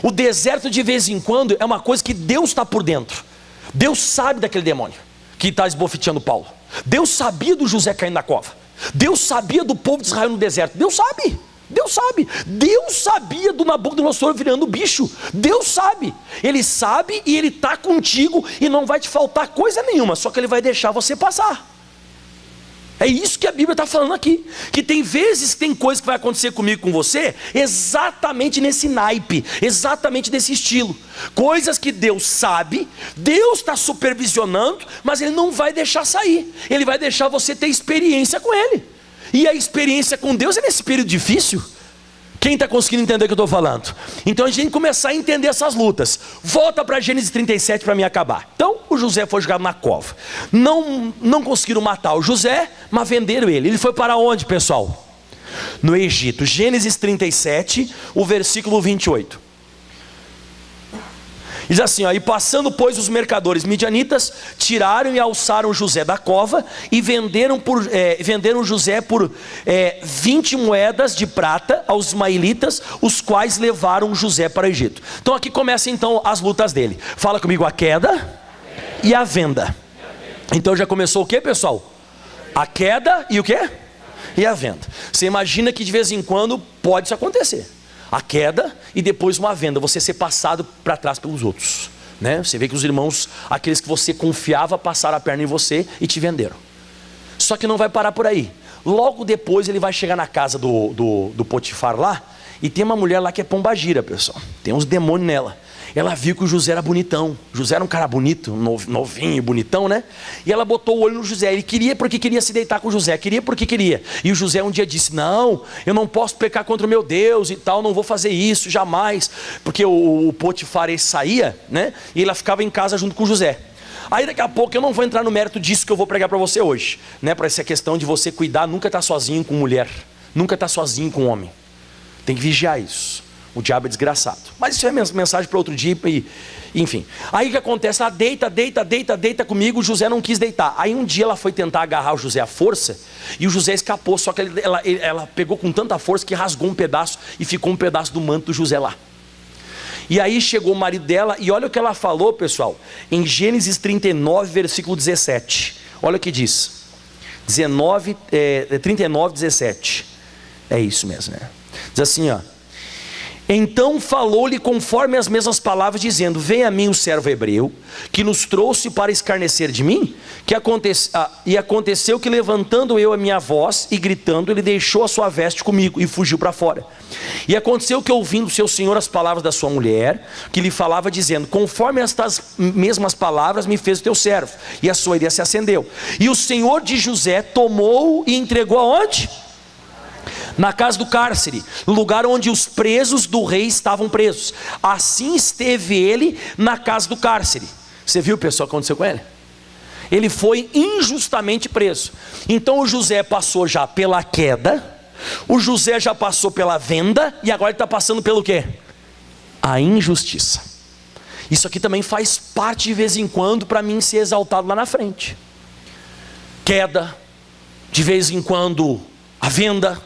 O deserto de vez em quando é uma coisa que Deus está por dentro. Deus sabe daquele demônio que está esbofeteando Paulo. Deus sabia do José caindo na cova. Deus sabia do povo de Israel no deserto. Deus sabe. Deus sabe. Deus sabia do Nabucodonosor virando bicho. Deus sabe. Ele sabe e Ele está contigo e não vai te faltar coisa nenhuma. Só que Ele vai deixar você passar. É isso que a Bíblia está falando aqui. Que tem vezes que tem coisa que vai acontecer comigo, com você, exatamente nesse naipe, exatamente nesse estilo. Coisas que Deus sabe, Deus está supervisionando, mas Ele não vai deixar sair. Ele vai deixar você ter experiência com Ele. E a experiência com Deus é nesse período difícil. Quem está conseguindo entender o que eu estou falando? Então a gente tem que começar a entender essas lutas. Volta para Gênesis 37 para mim acabar. Então o José foi jogado na cova. Não conseguiram matar o José, mas venderam ele. Ele foi para onde, pessoal? No Egito. Gênesis 37, o versículo 28. Diz assim, ó, e passando pois os mercadores midianitas, tiraram e alçaram José da cova e venderam José por 20 moedas de prata aos ismaelitas, os quais levaram José para o Egito. Então aqui começam então as lutas dele. Fala comigo, a queda e a venda. Então já começou o que, pessoal? A queda e o que? E a venda. Você imagina que de vez em quando pode isso acontecer. A queda e depois uma venda, você ser passado para trás pelos outros, né? Você vê que os irmãos, aqueles que você confiava, passaram a perna em você e te venderam. Só que não vai parar por aí. Logo depois ele vai chegar na casa do Potifar lá, e tem uma mulher lá que é pombagira, pessoal. Tem uns demônios nela. Ela viu que o José era bonitão. José era um cara bonito, novinho, bonitão, né? E ela botou o olho no José. Ele queria porque queria se deitar com o José. Queria porque queria. E o José um dia disse, não, eu não posso pecar contra o meu Deus e tal, não vou fazer isso, jamais. Porque o Potifar saía, né? E ela ficava em casa junto com o José. Aí daqui a pouco eu não vou entrar no mérito disso que eu vou pregar para você hoje, né? Para essa questão de você cuidar, nunca estar sozinho com mulher. Nunca estar sozinho com homem. Tem que vigiar isso. O diabo é desgraçado. Mas isso é mensagem para outro dia. Enfim. Aí o que acontece? Ela deita comigo. O José não quis deitar. Aí um dia ela foi tentar agarrar o José à força. E o José escapou. Só que ela pegou com tanta força que rasgou um pedaço. E ficou um pedaço do manto do José lá. E aí chegou o marido dela. E olha o que ela falou, pessoal. Em Gênesis 39, versículo 17. Olha o que diz. 39, 17. É isso mesmo, né? Diz assim, ó. Então falou-lhe conforme as mesmas palavras, dizendo, vem a mim o servo hebreu, que nos trouxe para escarnecer de mim, e aconteceu que levantando eu a minha voz e gritando, ele deixou a sua veste comigo e fugiu para fora. E aconteceu que ouvindo seu senhor as palavras da sua mulher, que lhe falava dizendo, conforme estas mesmas palavras me fez o teu servo, e a sua ira se acendeu. E o senhor de José tomou e entregou aonde? Na casa do cárcere, no lugar onde os presos do rei estavam presos. Assim esteve ele na casa do cárcere. Você viu, pessoal, o que aconteceu com ele? Ele foi injustamente preso. Então o José passou já pela queda, o José já passou pela venda, e agora ele está passando pelo quê? A injustiça. Isso aqui também faz parte de vez em quando para mim ser exaltado lá na frente. Queda, de vez em quando a venda,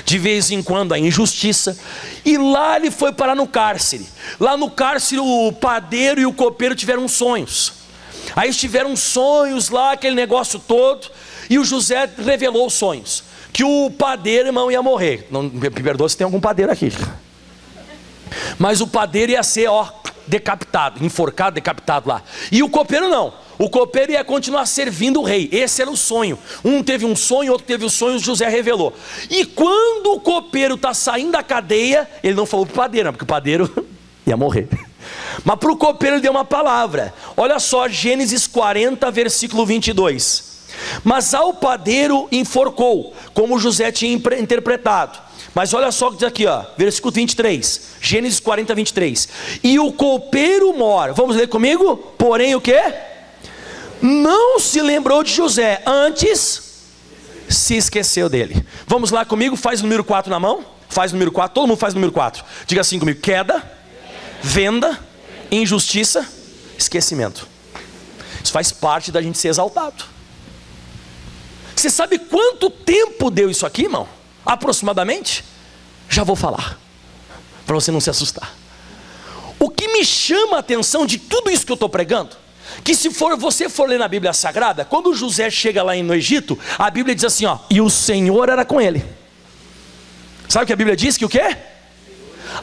de vez em quando a injustiça. E lá ele foi parar no cárcere. Lá no cárcere o padeiro e o copeiro tiveram sonhos. Aí tiveram sonhos lá, aquele negócio todo. E o José revelou os sonhos, que o padeiro, irmão, ia morrer. Não me perdoa se tem algum padeiro aqui. Mas o padeiro ia ser, decapitado, enforcado, decapitado lá. E o copeiro não. O copeiro ia continuar servindo o rei. Esse era o sonho. Um teve um sonho, outro teve um sonho, José revelou. E quando o copeiro está saindo da cadeia, ele não falou para o padeiro, porque o padeiro ia morrer. Mas para o copeiro ele deu uma palavra. Olha só, Gênesis 40, versículo 22. Mas ao padeiro enforcou, como José tinha interpretado. Mas olha só o que diz aqui, ó, versículo 23, Gênesis 40, 23. E o copeiro mor, vamos ler comigo? Porém o quê? Não se lembrou de José, antes se esqueceu dele. Vamos lá comigo, faz o número 4 na mão. Faz o número 4, todo mundo faz o número 4. Diga assim comigo: queda, venda, injustiça, esquecimento. Isso faz parte da gente ser exaltado. Você sabe quanto tempo deu isso aqui, irmão? Aproximadamente? Já vou falar, para você não se assustar. O que me chama a atenção de tudo isso que eu estou pregando, que se você for ler na Bíblia Sagrada, quando José chega lá no Egito, a Bíblia diz assim, ó, e o Senhor era com ele. Sabe o que a Bíblia diz? Que o quê?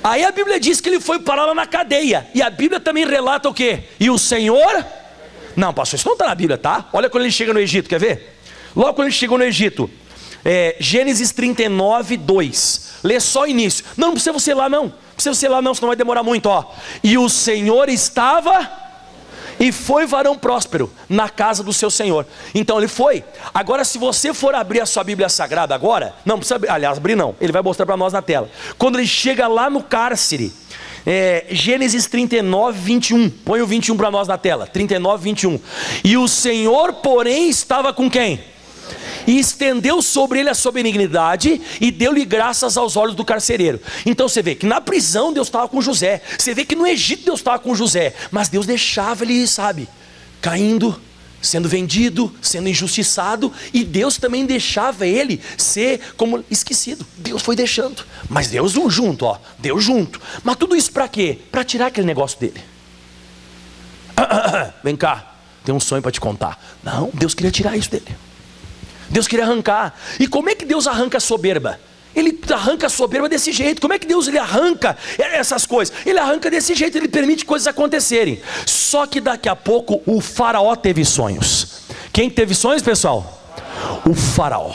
Aí a Bíblia diz que ele foi parar lá na cadeia, e a Bíblia também relata o quê? E o Senhor... Não, pastor, isso não está na Bíblia, tá? Olha quando ele chega no Egito, quer ver? Logo quando ele chegou no Egito, Gênesis 39, 2. Lê só o início. Não precisa você ir lá não. Não precisa você ir lá não, senão vai demorar muito, ó. E o Senhor estava... E foi varão próspero na casa do seu Senhor. Então ele foi. Agora se você for abrir a sua Bíblia Sagrada agora, não precisa abrir, aliás, abrir não, ele vai mostrar para nós na tela. Quando ele chega lá no cárcere, Gênesis 39, 21. Põe o 21 para nós na tela. 39, 21. E o Senhor, porém, estava com quem? E estendeu sobre ele a sua benignidade e deu-lhe graças aos olhos do carcereiro. Então você vê que na prisão Deus estava com José. Você vê que no Egito Deus estava com José. Mas Deus deixava ele, sabe, caindo, sendo vendido, sendo injustiçado. E Deus também deixava ele ser como esquecido. Deus foi deixando. Mas Deus junto, ó, Deus junto. Mas tudo isso para quê? Para tirar aquele negócio dele. Vem cá, tem um sonho para te contar. Não, Deus queria tirar isso dele. Deus queria arrancar. E como é que Deus arranca a soberba? Ele arranca a soberba desse jeito. Como é que Deus ele arranca essas coisas? Ele arranca desse jeito, ele permite coisas acontecerem. Só que daqui a pouco o faraó teve sonhos. Quem teve sonhos, pessoal? O faraó.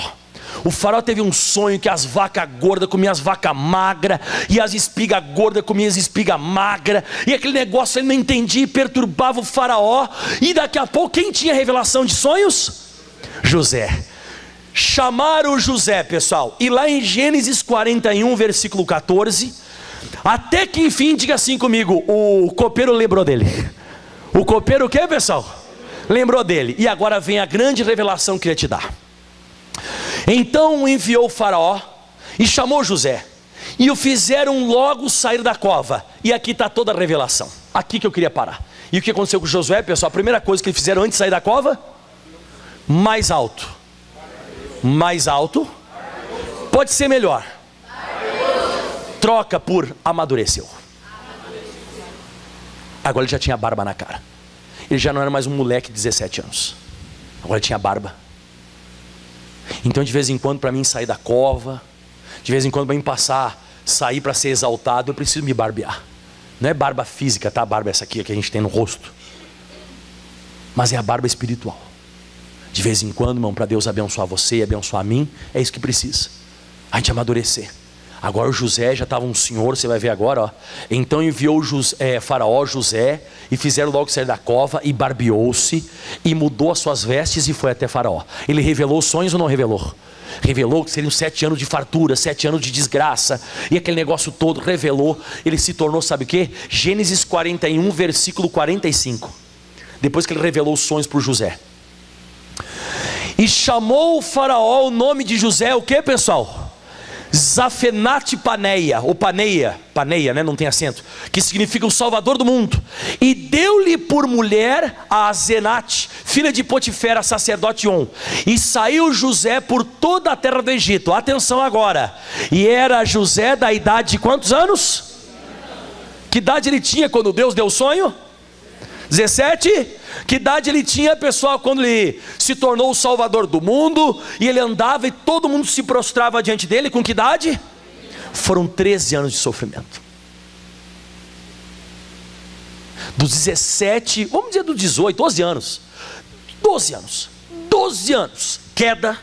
O faraó teve um sonho que as vacas gordas comiam as vacas magras, e as espigas gordas comiam as espigas magras, e aquele negócio ele não entendia e perturbava o faraó. E daqui a pouco quem tinha revelação de sonhos? José. Chamaram José, pessoal, e lá em Gênesis 41, versículo 14, até que enfim, diga assim comigo, o copeiro lembrou dele. O copeiro o que, pessoal? Lembrou dele. E agora vem a grande revelação que ele ia te dar. Então enviou o faraó e chamou José, e o fizeram logo sair da cova. E aqui está toda a revelação, aqui que eu queria parar. E o que aconteceu com Josué, pessoal? A primeira coisa que eles fizeram antes de sair da cova: mais alto. Mais alto. Pode ser melhor. Troca por amadureceu. Agora ele já tinha barba na cara. Ele já não era mais um moleque de 17 anos. Agora ele tinha barba. Então de vez em quando, para mim sair da cova, de vez em quando para mim sair para ser exaltado, eu preciso me barbear. Não é barba física, tá? A barba é essa aqui que a gente tem no rosto, mas é a barba espiritual. De vez em quando, irmão, para Deus abençoar você e abençoar a mim, é isso que precisa, a gente amadurecer. Agora o José já estava um senhor, você vai ver agora, ó. Então enviou faraó José, e fizeram logo sair da cova, e barbeou-se, e mudou as suas vestes, e foi até faraó. Ele revelou os sonhos ou não revelou? Revelou que seriam 7 anos de fartura, 7 anos de desgraça, e aquele negócio todo revelou. Ele se tornou, sabe o que? Gênesis 41, versículo 45. Depois que ele revelou os sonhos para o José. E chamou o faraó o nome de José, o que, pessoal? Zafenate Paneia, ou Paneia, né, não tem acento, que significa o salvador do mundo. E deu-lhe por mulher a Asenate, filha de Potifera, sacerdote On. E saiu José por toda a terra do Egito. Atenção agora. E era José da idade de quantos anos? Que idade ele tinha quando Deus deu o sonho? 17? Que idade ele tinha, pessoal, quando ele se tornou o salvador do mundo, e ele andava e todo mundo se prostrava diante dele? Com que idade? Foram 13 anos de sofrimento. Dos 17, vamos dizer dos 18, 12 anos. 12 anos. 12 anos queda,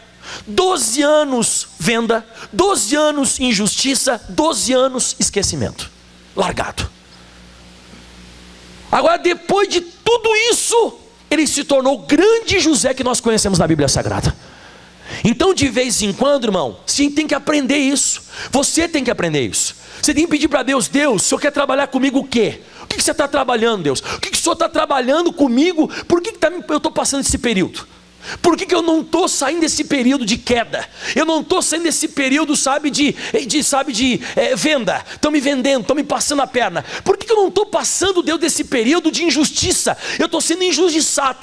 12 anos venda, 12 anos injustiça, 12 anos esquecimento, largado. Agora, depois de tudo isso, ele se tornou o grande José que nós conhecemos na Bíblia Sagrada. Então de vez em quando, irmão, você tem que aprender isso. Você tem que aprender isso. Você tem que pedir para Deus: Deus, o Senhor quer trabalhar comigo o quê? O que você está trabalhando, Deus? O que o Senhor está trabalhando comigo? Por que eu estou passando esse período? Por que eu não estou saindo desse período de queda? Eu não estou saindo desse período, de venda. Estão me vendendo, estão me passando a perna. Por que eu não estou passando, Deus, desse período de injustiça? Eu estou sendo injustiçado.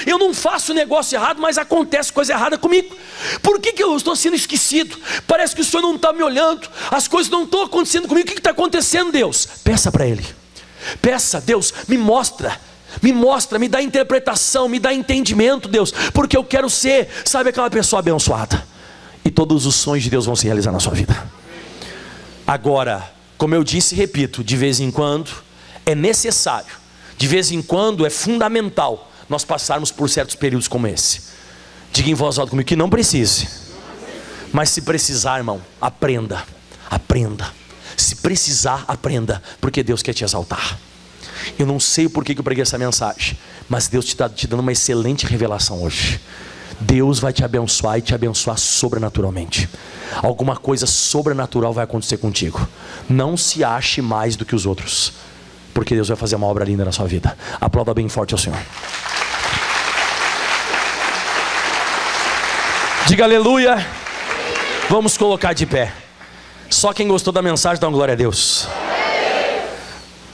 Eu não faço negócio errado, mas acontece coisa errada comigo. Por que eu estou sendo esquecido? Parece que o Senhor não está me olhando. As coisas não estão acontecendo comigo. O que está acontecendo, Deus? Peça para Ele. Peça: Deus, me mostra, me dá interpretação, me dá entendimento, Deus, porque eu quero ser, aquela pessoa abençoada, e todos os sonhos de Deus vão se realizar na sua vida. Agora, como eu disse e repito, de vez em quando é necessário, de vez em quando é fundamental nós passarmos por certos períodos como esse. Diga em voz alta comigo que não precise, mas se precisar, irmão, aprenda. Se precisar, aprenda, porque Deus quer te exaltar. Eu não sei o porquê que eu preguei essa mensagem, mas Deus está te dando uma excelente revelação hoje. Deus vai te abençoar e te abençoar sobrenaturalmente. Alguma coisa sobrenatural vai acontecer contigo. Não se ache mais do que os outros, porque Deus vai fazer uma obra linda na sua vida. Aplauda bem forte ao Senhor. Diga aleluia. Vamos colocar de pé. Só quem gostou da mensagem dá uma glória a Deus.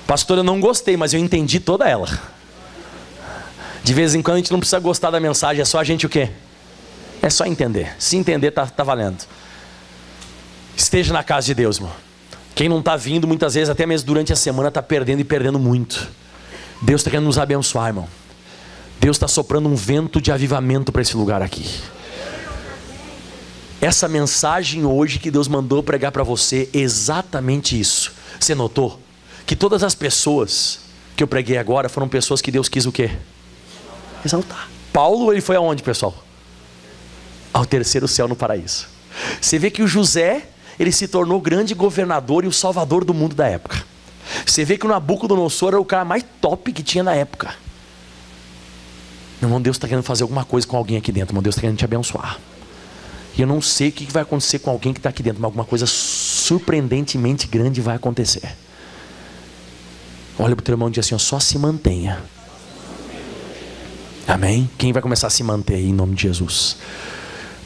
Pastor, eu não gostei, mas eu entendi toda ela. De vez em quando a gente não precisa gostar da mensagem, é só a gente o quê? É só entender. Se entender, tá valendo. Esteja na casa de Deus, irmão. Quem não está vindo, muitas vezes, até mesmo durante a semana, está perdendo e perdendo muito. Deus está querendo nos abençoar, irmão. Deus está soprando um vento de avivamento para esse lugar aqui. Essa mensagem hoje que Deus mandou pregar para você é exatamente isso. Você notou? Que todas as pessoas que eu preguei agora foram pessoas que Deus quis o quê? Exaltar. Paulo, ele foi aonde, pessoal? Ao terceiro céu, no paraíso. Você vê que o José, ele se tornou o grande governador e o salvador do mundo da época. Você vê que o Nabucodonosor era o cara mais top que tinha na época. Meu irmão, Deus está querendo fazer alguma coisa com alguém aqui dentro, irmão. Deus está querendo te abençoar. E eu não sei o que vai acontecer com alguém que está aqui dentro, mas alguma coisa surpreendentemente grande vai acontecer. Olha para o teu irmão e diz assim: só se mantenha. Amém? Quem vai começar a se manter aí em nome de Jesus?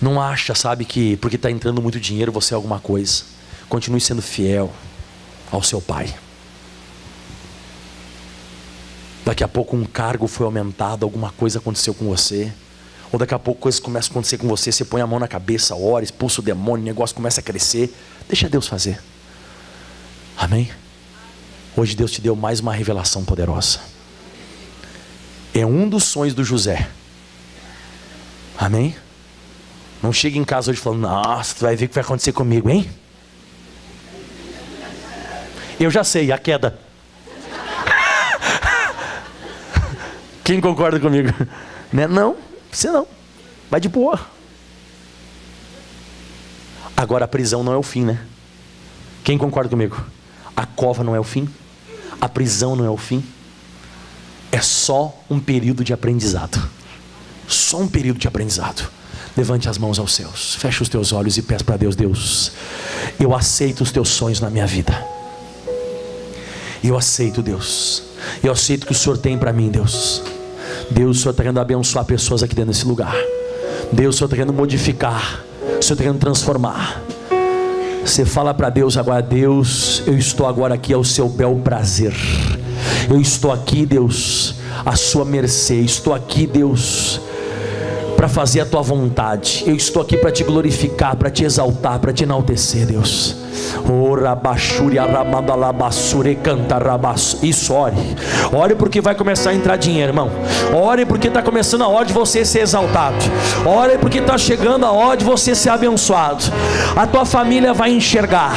Não acha, que porque está entrando muito dinheiro você é alguma coisa. Continue sendo fiel ao seu pai. Daqui a pouco um cargo foi aumentado, alguma coisa aconteceu com você. Ou daqui a pouco coisas começam a acontecer com você. Você põe a mão na cabeça, ora, expulsa o demônio, o negócio começa a crescer. Deixa Deus fazer. Amém? Hoje Deus te deu mais uma revelação poderosa. É um dos sonhos do José. Amém? Não chega em casa hoje falando: nossa, tu vai ver o que vai acontecer comigo, hein? Eu já sei, a queda. Quem concorda comigo? Né? Não, você não. Vai de boa. Agora a prisão não é o fim, né? Quem concorda comigo? A cova não é o fim. A prisão não é o fim. É só um período de aprendizado. Só um período de aprendizado. Levante as mãos aos céus. Feche os teus olhos e peça para Deus: Deus, eu aceito os teus sonhos na minha vida. Eu aceito, Deus. Eu aceito que o Senhor tem para mim, Deus. Deus, o Senhor está querendo abençoar pessoas aqui dentro desse lugar. Deus, o Senhor está querendo modificar. O Senhor está querendo transformar. Você fala para Deus agora: Deus, eu estou agora aqui ao seu bel prazer. Eu estou aqui, Deus, à sua mercê. Estou aqui, Deus, para fazer a tua vontade. Eu estou aqui para te glorificar, para te exaltar, para te enaltecer, Deus. Isso, ore porque vai começar a entrar dinheiro, irmão. Ore porque está começando a hora de você ser exaltado. Ore porque está chegando a hora de você ser abençoado. A tua família vai enxergar,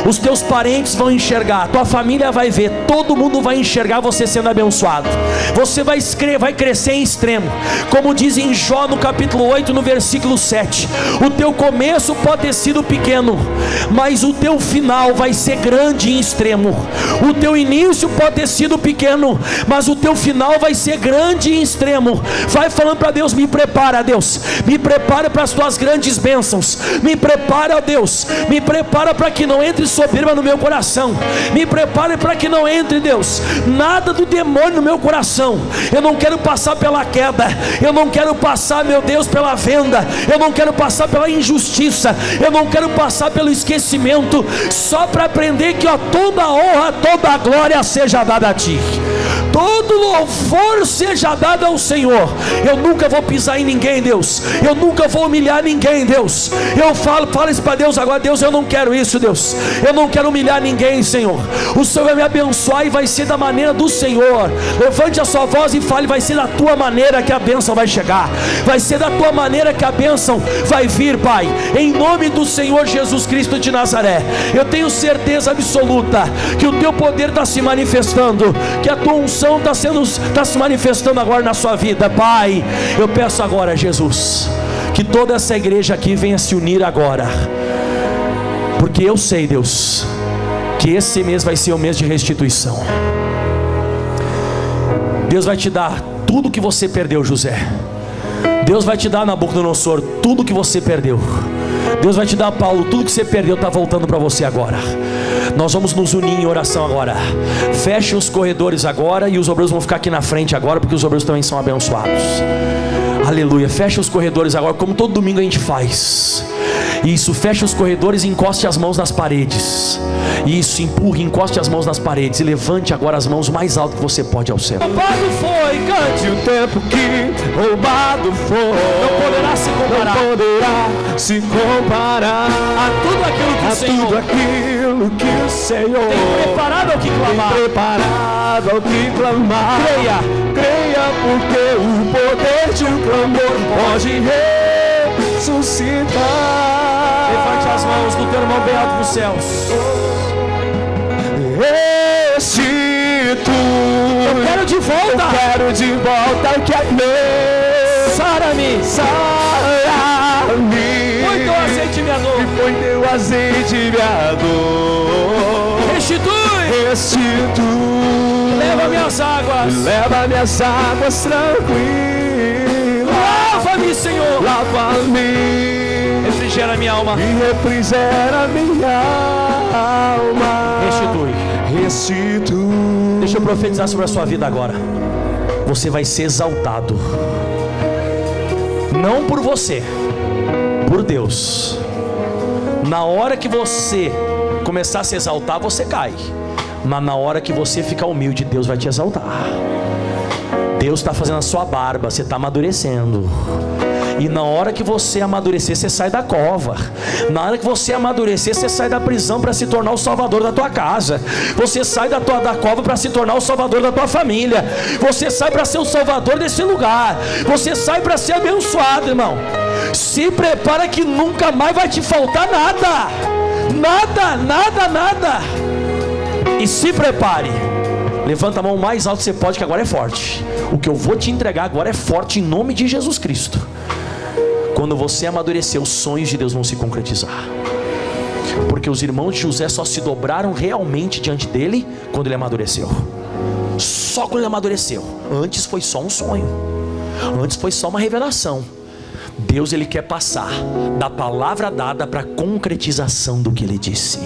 os teus parentes vão enxergar, a tua família vai ver, todo mundo vai enxergar você sendo abençoado. Você vai crescer em extremo, como diz em Jó no capítulo 8, no versículo 7. O teu começo pode ter sido pequeno, mas o teu final vai ser grande em extremo. O teu início pode ter sido pequeno, mas o teu final vai ser grande em extremo. Vai falando para Deus: me prepara, Deus, me prepara para as tuas grandes bênçãos, me prepara, Deus, me prepara para que não entre soberba no meu coração, me prepara para que não entre, Deus, nada do demônio no meu coração. Eu não quero passar pela queda, eu não quero passar, meu Deus, pela venda, eu não quero passar pela injustiça, eu não quero passar pelo esquecimento, só para aprender que toda a honra, toda a glória seja dada a Ti, todo louvor seja dado ao Senhor. Eu nunca vou pisar em ninguém, Deus, eu nunca vou humilhar ninguém, Deus. Eu falo isso para Deus agora: Deus, eu não quero isso, Deus, eu não quero humilhar ninguém, Senhor. O Senhor vai me abençoar e vai ser da maneira do Senhor. Levante a sua voz e fale: vai ser da tua maneira que a bênção vai chegar, vai ser da tua maneira que a bênção vai vir, Pai, em nome do Senhor Jesus Cristo de Nazaré. Eu tenho certeza absoluta que o teu poder está se manifestando, que a tua unção está se manifestando agora na sua vida, Pai. Eu peço agora, Jesus, que toda essa igreja aqui venha se unir agora, porque eu sei, Deus, que esse mês vai ser o mês de restituição. Deus vai te dar tudo que você perdeu, José. Deus vai te dar, Nabucodonosor, tudo que você perdeu. Deus vai te dar, Paulo, tudo que você perdeu está voltando para você agora. Nós vamos nos unir em oração agora. Feche os corredores agora, e os obreiros vão ficar aqui na frente agora, porque os obreiros também são abençoados. Aleluia. Feche os corredores agora, como todo domingo a gente faz. Isso, feche os corredores e encoste as mãos nas paredes. Isso, empurre, encoste as mãos nas paredes e levante agora as mãos mais alto que você pode ao céu. Roubado foi, cante o tempo que roubado foi. Não poderá se comparar, não poderá se comparar a tudo aquilo que o Senhor, tudo aquilo que o Senhor tem preparado ao que clamar. Tem preparado ao que clamar. Creia, creia, porque o poder de um clamor pode ressuscitar. Levante as mãos do teu irmão bem alto nos céus. Eu quero de volta. Eu quero de volta que é meu. Sara-me, sara-me. Põe teu azeite, minha dor. E põe teu azeite, minha dor. Restitui. Restitui. Leva minhas águas. Leva minhas águas tranquilas. Lava-me, Senhor. Lava-me. Refrigera minha alma. E refrigera minha alma. Restitui. Restitui. Deixa eu profetizar sobre a sua vida agora. Você vai ser exaltado, não por você, por Deus. Na hora que você começar a se exaltar, você cai. Mas na hora que você ficar humilde, Deus vai te exaltar. Deus está fazendo a sua barba, você está amadurecendo. E na hora que você amadurecer, você sai da cova. Na hora que você amadurecer, você sai da prisão para se tornar o salvador da tua casa. Você sai da cova para se tornar o salvador da tua família. Você sai para ser o salvador desse lugar. Você sai para ser abençoado, irmão. Se prepara que nunca mais vai te faltar nada. Nada, nada, nada. E se prepare. Levanta a mão mais alto que você pode, que agora é forte. O que eu vou te entregar agora é forte, em nome de Jesus Cristo. Quando você amadurecer, os sonhos de Deus vão se concretizar. Porque os irmãos de José só se dobraram realmente diante dele quando ele amadureceu. Só quando ele amadureceu. Antes foi só um sonho. Antes foi só uma revelação. Deus, ele quer passar da palavra dada para a concretização do que ele disse.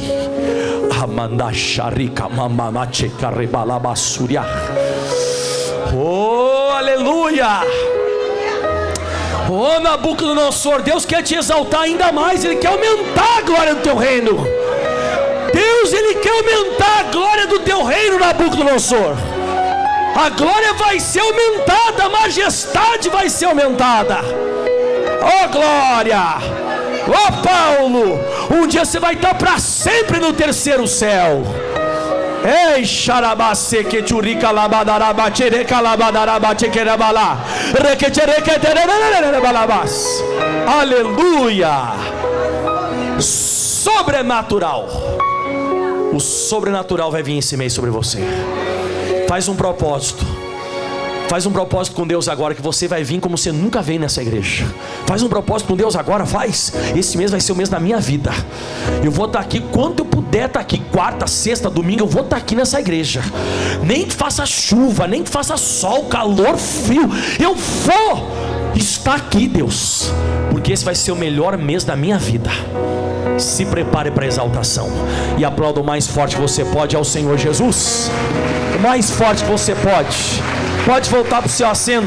Oh, aleluia! Oh, Nabucodonosor, Deus quer te exaltar ainda mais. Ele quer aumentar a glória do teu reino. Deus, ele quer aumentar a glória do teu reino, Nabucodonosor. A glória vai ser aumentada, a majestade vai ser aumentada. Oh, glória! Oh, Paulo, um dia você vai estar para sempre no terceiro céu. Ei, xarabase que turica labadaraba chereca labadaraba chequerabala requeterequeterebalabas. Aleluia! Sobrenatural. O sobrenatural vai vir esse mês sobre você. Faz um propósito. Faz um propósito com Deus agora, que você vai vir como você nunca veio nessa igreja. Faz um propósito com Deus agora, faz. Esse mês vai ser o mês da minha vida. Eu vou estar aqui quando eu puder estar aqui. Quarta, sexta, domingo, eu vou estar aqui nessa igreja. Nem que faça chuva, nem que faça sol, calor, frio, eu vou estar aqui, Deus, porque esse vai ser o melhor mês da minha vida. Se prepare para a exaltação. E aplauda o mais forte que você pode ao Senhor Jesus. O mais forte que você pode. Pode voltar para o seu assento.